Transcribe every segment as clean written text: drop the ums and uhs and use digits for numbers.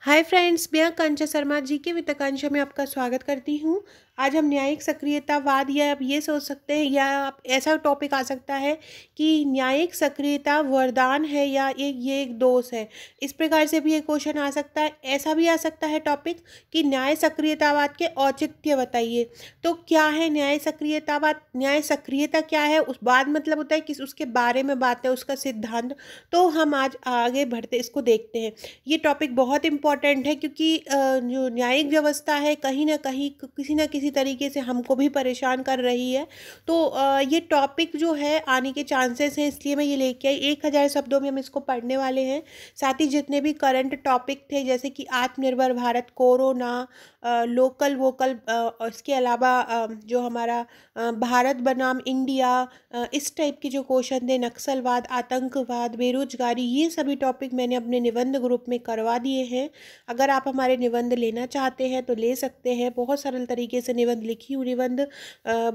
Hi friends, मैं आकांक्षा शर्मा जी के वित्ताकांक्षा में आपका स्वागत करती हूँ। आज हम न्यायिक सक्रियतावाद या आप ये सोच सकते हैं या आप ऐसा टॉपिक आ सकता है कि न्यायिक सक्रियता वरदान है या ये एक दोष है। इस प्रकार से भी एक क्वेश्चन आ सकता है। ऐसा भी आ सकता है टॉपिक कि न्याय सक्रियतावाद के औचित्य बताइए। तो क्या है न्याय सक्रियतावाद? न्याय सक्रियता क्या है? उस बाद मतलब होता है कि उसके बारे में बात है, उसका सिद्धांत। तो हम आज आगे बढ़ते इसको देखते हैं। ये टॉपिक बहुत इम्पॉर्टेंट है क्योंकि जो न्यायिक व्यवस्था है कहीं ना कहीं किसी न किसी तरीके से हमको भी परेशान कर रही है। तो ये टॉपिक जो है आने के चांसेस हैं, इसलिए मैं ये लेके आई। 1000 शब्दों में हम इसको पढ़ने वाले हैं। साथ ही जितने भी करंट टॉपिक थे जैसे कि आत्मनिर्भर भारत, कोरोना, लोकल वोकल, और इसके अलावा जो हमारा भारत बनाम इंडिया, इस टाइप के जो क्वेश्चन थे, नक्सलवाद, आतंकवाद, बेरोजगारी, ये सभी टॉपिक मैंने अपने निबंध ग्रुप में करवा दिए हैं। अगर आप हमारे निबंध लेना चाहते हैं तो ले सकते हैं। बहुत सरल तरीके से निबंध लिखी हुई निबंध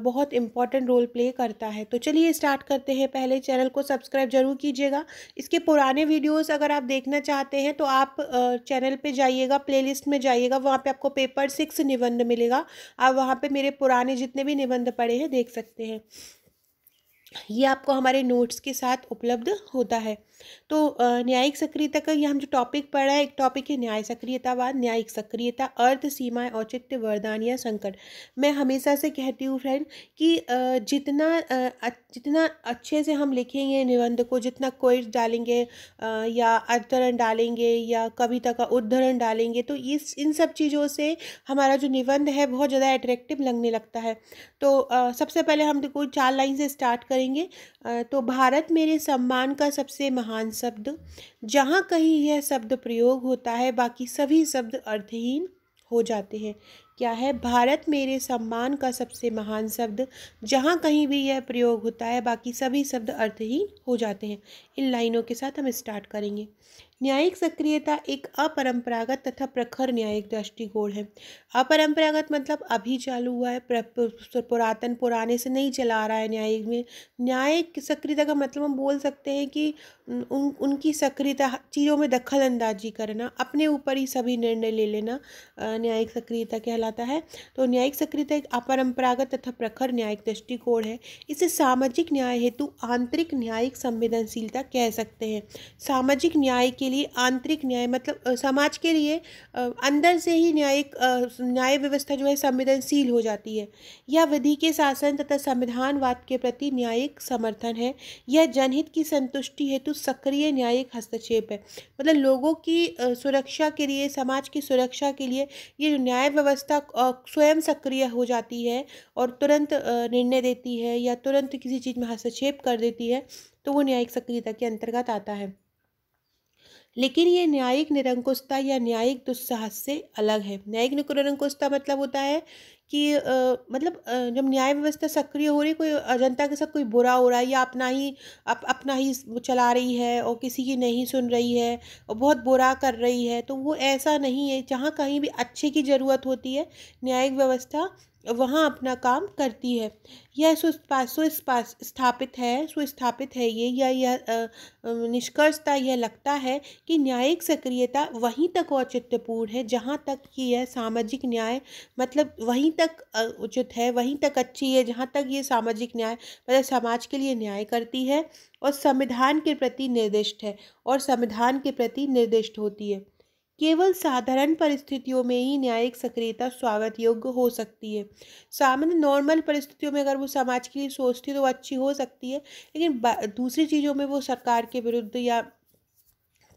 बहुत इंपॉर्टेंट रोल प्ले करता है। तो चलिए स्टार्ट करते हैं। पहले चैनल को सब्सक्राइब जरूर कीजिएगा। इसके पुराने वीडियोस अगर आप देखना चाहते हैं तो आप चैनल पे जाइएगा, प्लेलिस्ट में जाइएगा, वहाँ पे आपको पेपर 6 निबंध मिलेगा। आप वहाँ पे मेरे पुराने जितने भी निबंध पढ़े हैं देख सकते हैं। ये आपको हमारे नोट्स के साथ उपलब्ध होता है। तो न्यायिक सक्रियता का ये हम जो टॉपिक पढ़ा है, एक टॉपिक है न्याय सक्रियतावाद। न्यायिक सक्रियता, अर्थ, सीमाएं, औचित्य, वरदान या संकट। मैं हमेशा से कहती हूँ फ्रेंड कि जितना अच्छे से हम लिखेंगे निबंध को, जितना क्वेश्चन डालेंगे या अवतरण डालेंगे या कविता का उद्धरण डालेंगे, तो इन सब चीज़ों से हमारा जो निबंध है बहुत ज़्यादा अट्रैक्टिव लगने लगता है। तो सबसे पहले हम देखो 4 लाइन से स्टार्ट करेंगे। तो भारत मेरे सम्मान का सबसे महान शब्द, जहाँ कहीं यह शब्द प्रयोग होता है बाकी सभी शब्द अर्थहीन हो जाते हैं। क्या है? भारत मेरे सम्मान का सबसे महान शब्द, जहाँ कहीं भी यह प्रयोग होता है बाकी सभी शब्द अर्थहीन हो जाते हैं। इन लाइनों के साथ हम स्टार्ट करेंगे। न्यायिक सक्रियता एक अपरंपरागत तथा प्रखर न्यायिक दृष्टिकोण है। अपरंपरागत मतलब अभी चालू हुआ है, पुरातन पुराने से नहीं चला आ रहा है न्यायिक में। न्यायिक सक्रियता का मतलब हम बोल सकते हैं कि उनकी सक्रियता, चीज़ों में दखल अंदाजी करना, अपने ऊपर ही सभी निर्णय ले लेना न्यायिक सक्रियता कहलाता है। तो न्यायिक सक्रियता एक अपरंपरागत तथा प्रखर न्यायिक दृष्टिकोण है। इसे सामाजिक न्याय हेतु आंतरिक न्यायिक संवेदनशीलता कह सकते हैं। सामाजिक न्याय के लिए आंतरिक न्याय मतलब समाज के लिए अंदर से ही न्याय व्यवस्था जो है संवेदनशील हो जाती है। यह विधि के शासन तथा संविधानवाद के प्रति न्यायिक समर्थन है। यह जनहित की संतुष्टि हेतु सक्रिय न्यायिक हस्तक्षेप है। मतलब लोगों की सुरक्षा के लिए, समाज की सुरक्षा के लिए ये जो न्याय व्यवस्था स्वयं सक्रिय हो जाती है और तुरंत निर्णय देती है या तुरंत किसी चीज़ में हस्तक्षेप कर देती है, तो वो न्यायिक सक्रियता के अंतर्गत आता है। लेकिन ये न्यायिक निरंकुशता या न्यायिक दुस्साहस से अलग है। न्यायिक निरंकुशता मतलब होता है कि जब न्याय व्यवस्था सक्रिय हो रही, कोई जनता के साथ कोई बुरा हो रहा है या अपना ही वो चला रही है और किसी की नहीं सुन रही है और बहुत बुरा कर रही है, तो वो ऐसा नहीं है। जहाँ कहीं भी अच्छे की ज़रूरत होती है, न्यायिक व्यवस्था वहाँ अपना काम करती है। यह सुस्थापित है ये, या यह निष्कर्षता यह लगता है कि न्यायिक सक्रियता वहीं तक औचित्यपूर्ण है जहाँ तक कि यह सामाजिक न्याय, मतलब वहीं तक उचित है, वहीं तक अच्छी है जहाँ तक ये सामाजिक न्याय मतलब समाज के लिए न्याय करती है और संविधान के प्रति निर्दिष्ट होती है। केवल साधारण परिस्थितियों में ही न्यायिक सक्रियता स्वागत योग्य हो सकती है। सामान्य नॉर्मल परिस्थितियों में अगर वो समाज के लिए सोचती है तो वो अच्छी हो सकती है, लेकिन दूसरी चीज़ों में वो सरकार के विरुद्ध या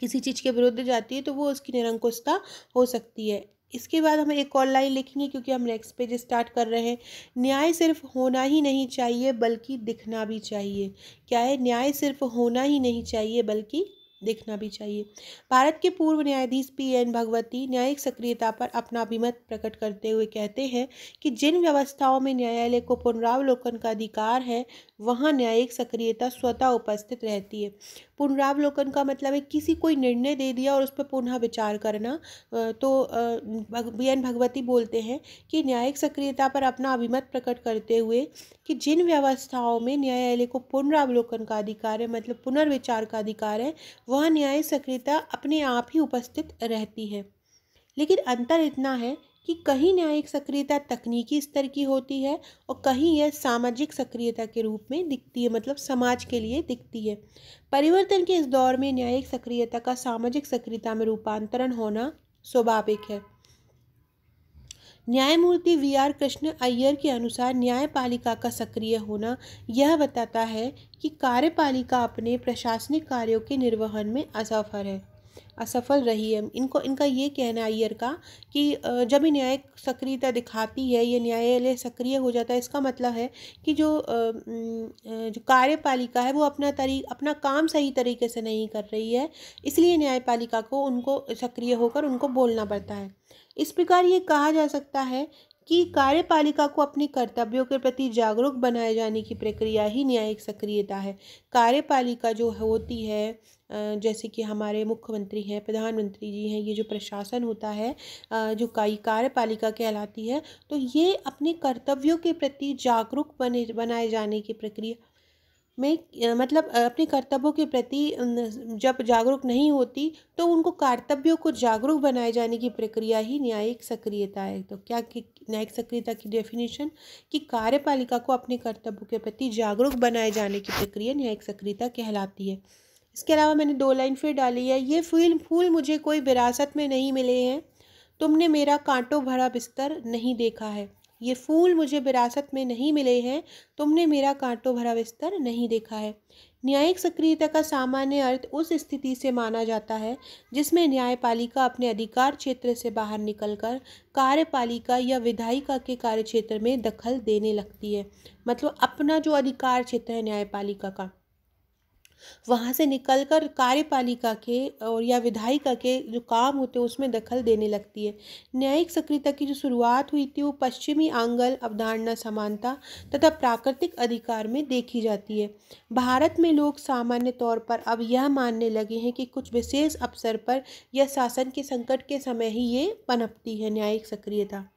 किसी चीज़ के विरुद्ध जाती है तो वो उसकी निरंकुशता हो सकती है। इसके बाद हम एक और लाइन लिखेंगे क्योंकि हम नेक्स्ट पेज स्टार्ट कर रहे हैं। न्याय सिर्फ होना ही नहीं चाहिए बल्कि दिखना भी चाहिए। क्या है? न्याय सिर्फ होना ही नहीं चाहिए बल्कि दिखना भी चाहिए। भारत के पूर्व न्यायाधीश PN भगवती न्यायिक सक्रियता पर अपना अभिमत प्रकट करते हुए कहते हैं कि जिन व्यवस्थाओं में न्यायालय को पुनरावलोकन का अधिकार है, वहाँ न्यायिक सक्रियता स्वतः उपस्थित रहती है। पुनरावलोकन का मतलब है किसी कोई निर्णय दे दिया और उस पर पुनः विचार करना। तो BN भगवती बोलते हैं कि न्यायिक सक्रियता पर अपना अभिमत प्रकट करते हुए कि जिन व्यवस्थाओं में न्यायालय को पुनरावलोकन का अधिकार है, मतलब पुनर्विचार का अधिकार है, वह न्यायिक सक्रियता अपने आप ही उपस्थित रहती है। लेकिन अंतर इतना है कि कहीं न्यायिक सक्रियता तकनीकी स्तर की होती है और कहीं यह सामाजिक सक्रियता के रूप में दिखती है, मतलब समाज के लिए दिखती है। परिवर्तन के इस दौर में न्यायिक सक्रियता का सामाजिक सक्रियता में रूपांतरण होना स्वाभाविक है। न्यायमूर्ति वी.आर. कृष्ण अय्यर के अनुसार न्यायपालिका का सक्रिय होना यह बताता है कि कार्यपालिका अपने प्रशासनिक कार्यों के निर्वहन में असफल रही है। इनका ये कहना है अय्यर का कि जब भी न्यायिक सक्रियता दिखाती है, ये न्यायालय सक्रिय हो जाता है, इसका मतलब है कि जो कार्यपालिका है वो अपना काम सही तरीके से नहीं कर रही है, इसलिए न्यायपालिका को उनको सक्रिय होकर उनको बोलना पड़ता है। इस प्रकार ये कहा जा सकता है कि कार्यपालिका को अपने कर्तव्यों के प्रति जागरूक बनाए जाने की प्रक्रिया ही न्यायिक सक्रियता है। कार्यपालिका जो होती है, जैसे कि हमारे मुख्यमंत्री हैं, प्रधानमंत्री जी हैं, ये जो प्रशासन होता है, जो कार्यपालिका कहलाती है, तो ये अपने कर्तव्यों के प्रति जागरूक बनाए जाने की प्रक्रिया में मतलब अपने कर्तव्यों के प्रति जब जागरूक नहीं होती तो उनको कर्तव्यों को जागरूक बनाए जाने की प्रक्रिया ही न्यायिक सक्रियता है। तो क्या कि न्यायिक सक्रियता की डेफिनेशन कि कार्यपालिका को अपने कर्तव्यों के प्रति जागरूक बनाए जाने की प्रक्रिया न्यायिक सक्रियता कहलाती है। इसके अलावा मैंने 2 लाइन फिर डाली है। ये फूल मुझे कोई विरासत में नहीं मिले हैं, तुमने मेरा कांटों भरा बिस्तर नहीं देखा है। ये फूल मुझे विरासत में नहीं मिले हैं, तुमने मेरा कांटों भरा बिस्तर नहीं देखा है। न्यायिक सक्रियता का सामान्य अर्थ उस स्थिति से माना जाता है जिसमें न्यायपालिका अपने अधिकार क्षेत्र से बाहर निकलकर कार्यपालिका या विधायिका के कार्य क्षेत्र में दखल देने लगती है। मतलब अपना जो अधिकार क्षेत्र है न्यायपालिका का, वहाँ से निकलकर कार्यपालिका के और या विधायिका के जो काम होते हैं उसमें दखल देने लगती है। न्यायिक सक्रियता की जो शुरुआत हुई थी वो पश्चिमी आंग्ल अवधारणा समानता तथा प्राकृतिक अधिकार में देखी जाती है। भारत में लोग सामान्य तौर पर अब यह मानने लगे हैं कि कुछ विशेष अवसर पर या शासन के संकट के समय ही ये पनपती है न्यायिक सक्रियता।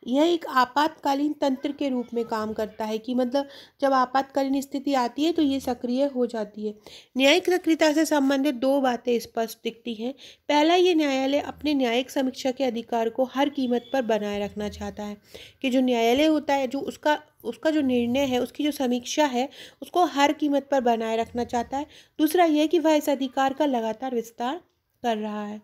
यह एक आपातकालीन तंत्र के रूप में काम करता है कि मतलब जब आपातकालीन स्थिति आती है तो ये सक्रिय हो जाती है। न्यायिक सक्रियता से संबंधित 2 बातें स्पष्ट दिखती हैं। पहला, ये न्यायालय अपने न्यायिक समीक्षा के अधिकार को हर कीमत पर बनाए रखना चाहता है कि जो न्यायालय होता है, जो उसका जो निर्णय है, उसकी जो समीक्षा है, उसको हर कीमत पर बनाए रखना चाहता है। दूसरा यह कि वह इस अधिकार का लगातार विस्तार कर रहा है।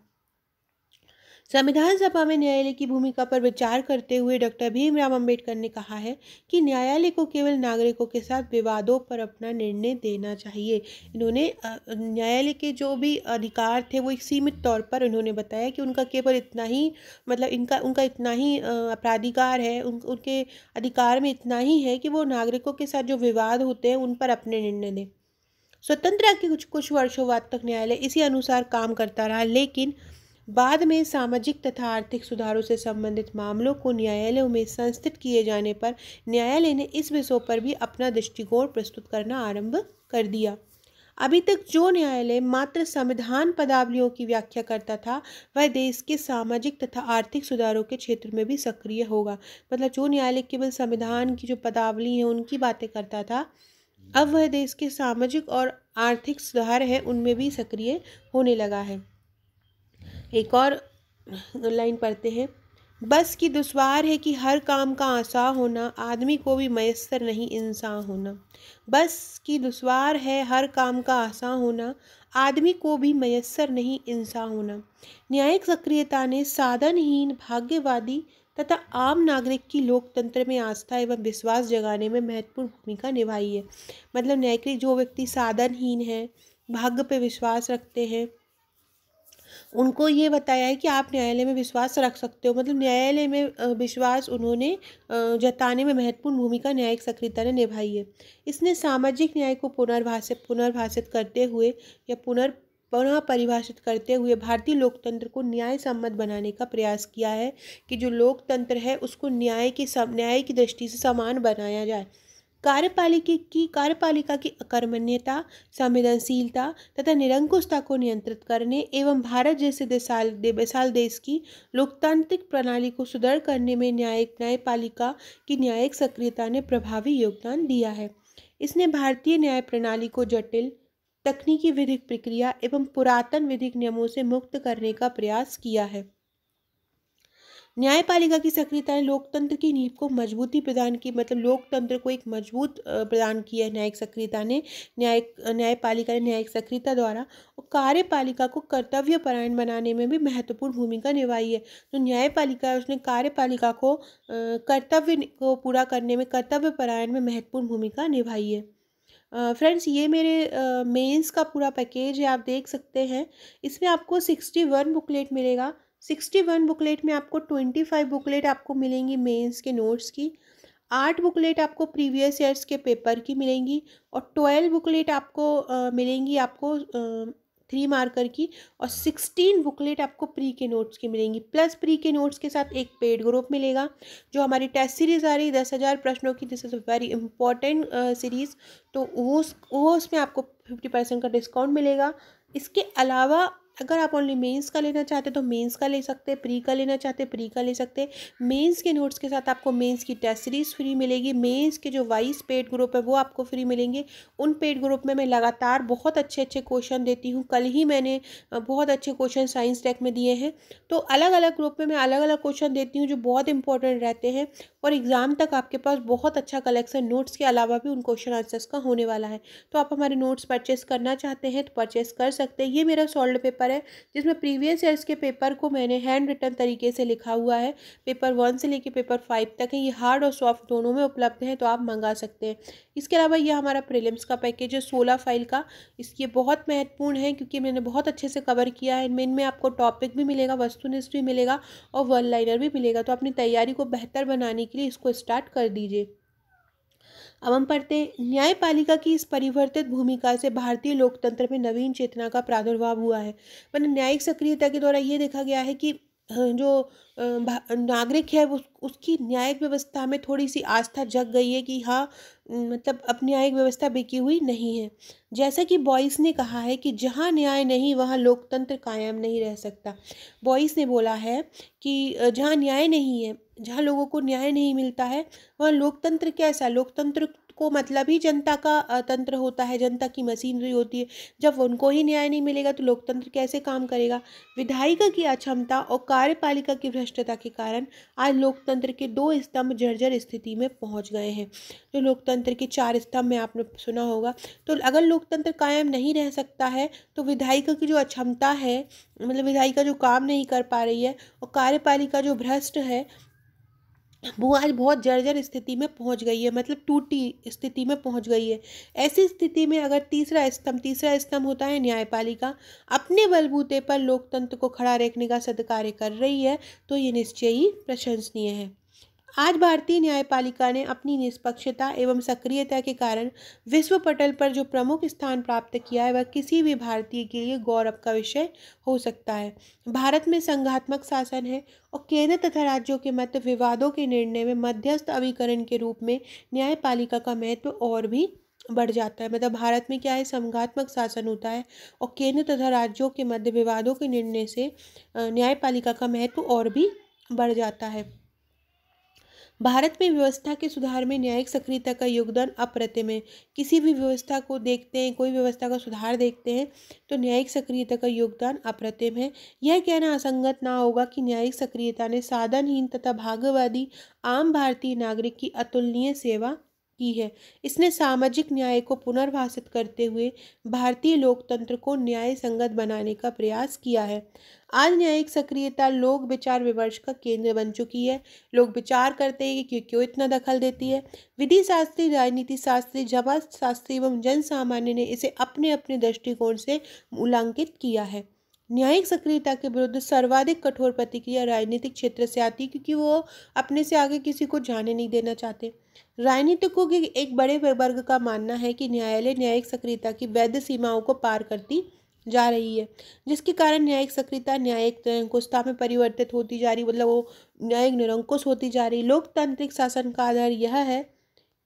संविधान सभा में न्यायालय की भूमिका पर विचार करते हुए डॉक्टर भीमराव अंबेडकर ने कहा है कि न्यायालय को केवल नागरिकों के साथ विवादों पर अपना निर्णय देना चाहिए। इन्होंने न्यायालय के जो भी अधिकार थे वो एक सीमित तौर पर उन्होंने बताया कि उनका केवल इतना ही मतलब उनका इतना ही अपराधिकार है, उनके अधिकार में इतना ही है कि वो नागरिकों के साथ जो विवाद होते हैं उन पर अपने निर्णय दें। स्वतंत्रता के कुछ वर्षों बाद तक न्यायालय इसी अनुसार काम करता रहा, लेकिन बाद में सामाजिक तथा आर्थिक सुधारों से संबंधित मामलों को न्यायालयों में संस्थित किए जाने पर न्यायालय ने इस विषयों पर भी अपना दृष्टिकोण प्रस्तुत करना आरंभ कर दिया। अभी तक जो न्यायालय मात्र संविधान पदावलियों की व्याख्या करता था, वह देश के सामाजिक तथा आर्थिक सुधारों के क्षेत्र में भी सक्रिय होगा। मतलब जो न्यायालय केवल संविधान की जो पदावली है उनकी बातें करता था, अब वह देश के सामाजिक और आर्थिक सुधार है उनमें भी सक्रिय होने लगा है। एक और लाइन पढ़ते हैं। बस की दुश्वार है कि हर काम का आसान होना, आदमी को भी मयस्सर नहीं इंसान होना। बस की दुश्वार है हर काम का आसान होना, आदमी को भी मयस्सर नहीं इंसान होना। न्यायिक सक्रियता ने साधनहीन, भाग्यवादी तथा आम नागरिक की लोकतंत्र में आस्था एवं विश्वास जगाने में महत्वपूर्ण भूमिका निभाई है। मतलब न्यायिक जो व्यक्ति साधनहीन है, भाग्य पे विश्वास रखते हैं, उनको ये बताया है कि आप न्यायालय में विश्वास रख सकते हो। मतलब न्यायालय में विश्वास उन्होंने जताने में महत्वपूर्ण भूमिका न्यायिक सक्रियता ने निभाई है। इसने सामाजिक न्याय को पुनर्भाषित करते हुए या पुनः परिभाषित करते हुए भारतीय लोकतंत्र को न्याय सम्मत बनाने का प्रयास किया है कि जो लोकतंत्र है उसको न्याय की दृष्टि से समान बनाया जाए। कार्यपालिका की अकर्मण्यता, संवेदनशीलता तथा निरंकुशता को नियंत्रित करने एवं भारत जैसे विशाल देश की लोकतांत्रिक प्रणाली को सुदृढ़ करने में न्यायपालिका की न्यायिक सक्रियता ने प्रभावी योगदान दिया है। इसने भारतीय न्याय प्रणाली को जटिल, तकनीकी विधिक प्रक्रिया एवं पुरातन विधिक नियमों से मुक्त करने का प्रयास किया है। न्यायपालिका की सक्रियता ने लोकतंत्र की नींव को मजबूती प्रदान की, मतलब लोकतंत्र को एक मजबूत प्रदान किया है न्यायिक सक्रियता ने, न्यायपालिका ने न्यायिक सक्रियता द्वारा। और कार्यपालिका को कर्तव्यपरायण बनाने में भी महत्वपूर्ण भूमिका निभाई है। जो न्यायपालिका है उसने कार्यपालिका को कर्तव्य को पूरा करने में, कर्तव्यपरायण में महत्वपूर्ण भूमिका निभाई है। फ्रेंड्स, ये मेरे मेंस का पूरा पैकेज है, आप देख सकते हैं। इसमें आपको 61 बुकलेट मिलेगा। 61 बुकलेट में आपको 25 बुकलेट आपको मिलेंगी मेंस के नोट्स की, 8 बुकलेट आपको प्रीवियस ईयर्स के पेपर की मिलेंगी, और 12 बुकलेट आपको मिलेंगी आपको 3 मार्कर की, और 16 बुकलेट आपको प्री के नोट्स की मिलेंगी। प्लस प्री के नोट्स के साथ एक पेड ग्रुप मिलेगा। जो हमारी टेस्ट सीरीज़ आ रही है 10,000 प्रश्नों की, this is a very important series, तो वो उसमें आपको 50% का डिस्काउंट मिलेगा। इसके अलावा अगर आप ओनली मेंस का लेना चाहते हैं तो मेंस का ले सकते हैं, प्री का लेना चाहते हैं प्री का ले सकते हैं। मेंस के नोट्स के साथ आपको मेंस की टेस्ट सीरीज़ फ्री मिलेगी। मेंस के जो वाइस पेड ग्रुप है वो आपको फ्री मिलेंगे। उन पेड ग्रुप में मैं लगातार बहुत अच्छे अच्छे क्वेश्चन देती हूँ। कल ही मैंने बहुत अच्छे क्वेश्चन साइंस टेक में दिए हैं। तो अलग अलग ग्रुप में मैं अलग अलग क्वेश्चन देती हूँ जो बहुत इंपॉर्टेंट रहते हैं, और एग्ज़ाम तक आपके पास बहुत अच्छा कलेक्शन नोट्स के अलावा भी उन क्वेश्चन आंसर्स का होने वाला है। तो आप हमारे नोट्स परचेस करना चाहते हैं तो परचेस कर सकते हैं। ये मेरा सॉल्व पेपर है जिसमें प्रीवियस ईयर्स के पेपर को मैंने हैंड रिटन तरीके से लिखा हुआ है। पेपर 1 से लेके पेपर 5 तक है। ये हार्ड और सॉफ्ट दोनों में उपलब्ध है, तो आप मंगा सकते हैं। इसके अलावा ये हमारा प्रीलिम्स का पैकेज है 16 फाइल का। इसके बहुत महत्वपूर्ण है क्योंकि मैंने बहुत अच्छे से कवर किया है। इनमें आपको टॉपिक भी मिलेगा, वस्तुनिष्ठ भी मिलेगा, और वन लाइनर भी मिलेगा। तो अपनी तैयारी को बेहतर बनाने के लिए इसको स्टार्ट कर दीजिए। अब हम पढ़ते हैं, न्यायपालिका की इस परिवर्तित भूमिका से भारतीय लोकतंत्र में नवीन चेतना का प्रादुर्भाव हुआ है। मतलब न्यायिक सक्रियता के द्वारा ये देखा गया है कि जो नागरिक है वो उसकी न्यायिक व्यवस्था में थोड़ी सी आस्था जग गई है कि हाँ, मतलब अब न्यायिक व्यवस्था बिकी हुई नहीं है। जैसा कि बॉयस ने कहा है कि जहाँ न्याय नहीं वहाँ लोकतंत्र कायम नहीं रह सकता। बॉयस ने बोला है कि जहाँ न्याय नहीं है, जहाँ लोगों को न्याय नहीं मिलता है, वहाँ लोकतंत्र कैसा, लोकतंत्र को मतलब ही जनता का तंत्र होता है, जनता की मशीनरी होती है। जब उनको ही न्याय नहीं मिलेगा तो लोकतंत्र कैसे काम करेगा। विधायिका की अक्षमता और कार्यपालिका की भ्रष्टता के कारण आज लोकतंत्र के 2 स्तंभ जर्जर स्थिति में पहुंच गए हैं। जो लोकतंत्र के 4 स्तंभ में आपने सुना होगा। तो अगर लोकतंत्र कायम नहीं रह सकता है तो विधायिका की जो अक्षमता है, मतलब विधायिका जो काम नहीं कर पा रही है, और कार्यपालिका जो भ्रष्ट है, वो आज बहुत जर्जर स्थिति में पहुंच गई है, मतलब टूटी स्थिति में पहुंच गई है। ऐसी स्थिति में अगर तीसरा स्तंभ होता है न्यायपालिका, अपने बलबूते पर लोकतंत्र को खड़ा रखने का सत्कार्य कर रही है, तो ये निश्चय ही प्रशंसनीय है। आज भारतीय न्यायपालिका ने अपनी निष्पक्षता एवं सक्रियता के कारण विश्व पटल पर जो प्रमुख स्थान प्राप्त किया है वह किसी भी भारतीय के लिए गौरव का विषय हो सकता है। भारत में संघात्मक शासन है और केंद्र तथा राज्यों के मध्य विवादों के निर्णय में मध्यस्थ अभिकरण के रूप में न्यायपालिका का महत्व और भी बढ़ जाता है। मतलब भारत में क्या है, संघात्मक शासन होता है और केंद्र तथा राज्यों के मध्य विवादों के निर्णय से न्यायपालिका का महत्व और भी बढ़ जाता है। भारत में व्यवस्था के सुधार में न्यायिक सक्रियता का योगदान अप्रतिम है। किसी भी व्यवस्था को देखते हैं, कोई व्यवस्था का सुधार देखते हैं, तो न्यायिक सक्रियता का योगदान अप्रतिम है। यह कहना असंगत ना होगा कि न्यायिक सक्रियता ने साधनहीन तथा भाग्यवादी आम भारतीय नागरिक की अतुलनीय सेवा की है। इसने सामाजिक न्याय को पुनर्भाषित करते हुए भारतीय लोकतंत्र को न्याय संगत बनाने का प्रयास किया है। आज न्यायिक सक्रियता लोक विचार विमर्श का केंद्र बन चुकी है। लोग विचार करते हैं कि क्यों इतना दखल देती है। विधि शास्त्री, राजनीति शास्त्री, समाज शास्त्री एवं जन सामान्य ने इसे अपने अपने दृष्टिकोण से मूल्यांकित किया है। न्यायिक सक्रियता के विरुद्ध सर्वाधिक कठोर प्रतिक्रिया राजनीतिक क्षेत्र से आती है, क्योंकि वो अपने से आगे किसी को जाने नहीं देना चाहते। राजनीतिकों के एक बड़े वर्ग का मानना है कि न्यायालय न्यायिक सक्रियता की वैध सीमाओं को पार करती जा रही है, जिसके कारण न्यायिक सक्रियता न्यायिक निरंकुशता में परिवर्तित होती जा रही, मतलब वो न्यायिक निरंकुश होती जा रही। लोकतांत्रिक शासन का आधार यह है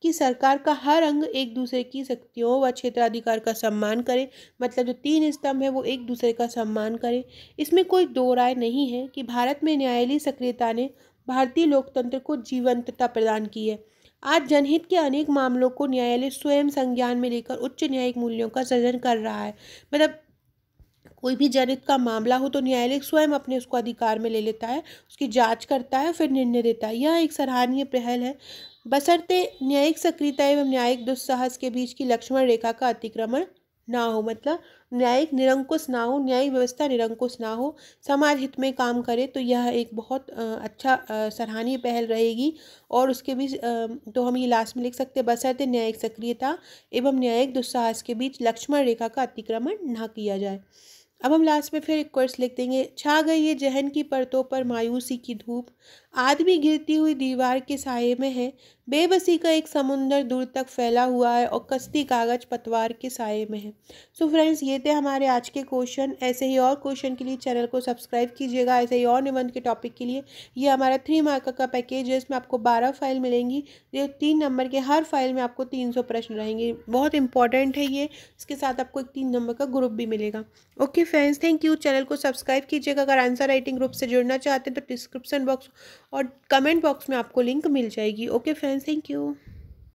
कि सरकार का हर अंग एक दूसरे की शक्तियों व क्षेत्राधिकार का सम्मान करे। मतलब जो 3 स्तंभ है वो एक दूसरे का सम्मान करे। इसमें कोई दो राय नहीं है कि भारत में न्यायालयीय सक्रियता ने भारतीय लोकतंत्र को जीवंतता प्रदान की है। आज जनहित के अनेक मामलों को न्यायालय स्वयं संज्ञान में लेकर उच्च न्यायिक मूल्यों का सृजन कर रहा है। मतलब कोई भी जनहित का मामला हो तो न्यायालय स्वयं अपने उसको अधिकार में ले लेता है, उसकी जांच करता है, फिर निर्णय देता है। यह एक सराहनीय पहल है, बशर्ते न्यायिक सक्रियता एवं न्यायिक दुस्साहस के बीच की लक्ष्मण रेखा का अतिक्रमण ना हो। मतलब न्यायिक निरंकुश ना हो, न्यायिक व्यवस्था निरंकुश ना हो, समाज हित में काम करे, तो यह एक बहुत अच्छा सराहनीय पहल रहेगी। और उसके बीच तो हम ये लास्ट में लिख सकते हैं, बशर्ते न्यायिक सक्रियता एवं न्यायिक दुस्साहस के बीच लक्ष्मण रेखा का अतिक्रमण ना किया जाए। अब हम लास्ट में फिर एक कोर्स लिख देंगे। छा गई ये जहन की परतों पर मायूसी की धूप, आदमी गिरती हुई दीवार के साये में है, बेबसी का एक समुंदर दूर तक फैला हुआ है और कश्ती कागज पतवार के साये में है। सो फ्रेंड्स, ये थे हमारे आज के क्वेश्चन। ऐसे ही और क्वेश्चन के लिए चैनल को सब्सक्राइब कीजिएगा, ऐसे ही और निबंध के टॉपिक के लिए। ये हमारा 3 मार्क का पैकेज है, इसमें आपको 12 फाइल मिलेंगी। ये 3 नंबर के, हर फाइल में आपको 300 प्रश्न रहेंगे। बहुत इंपॉर्टेंट है ये। इसके साथ आपको एक 3 नंबर का ग्रुप भी मिलेगा। Okay friends, thank you. Channel को सब्सक्राइब कीजिएगा। अगर आंसर राइटिंग ग्रुप से जुड़ना चाहते हैं तो डिस्क्रिप्शन बॉक्स और कमेंट बॉक्स में आपको लिंक मिल जाएगी। Okay friends, thank you.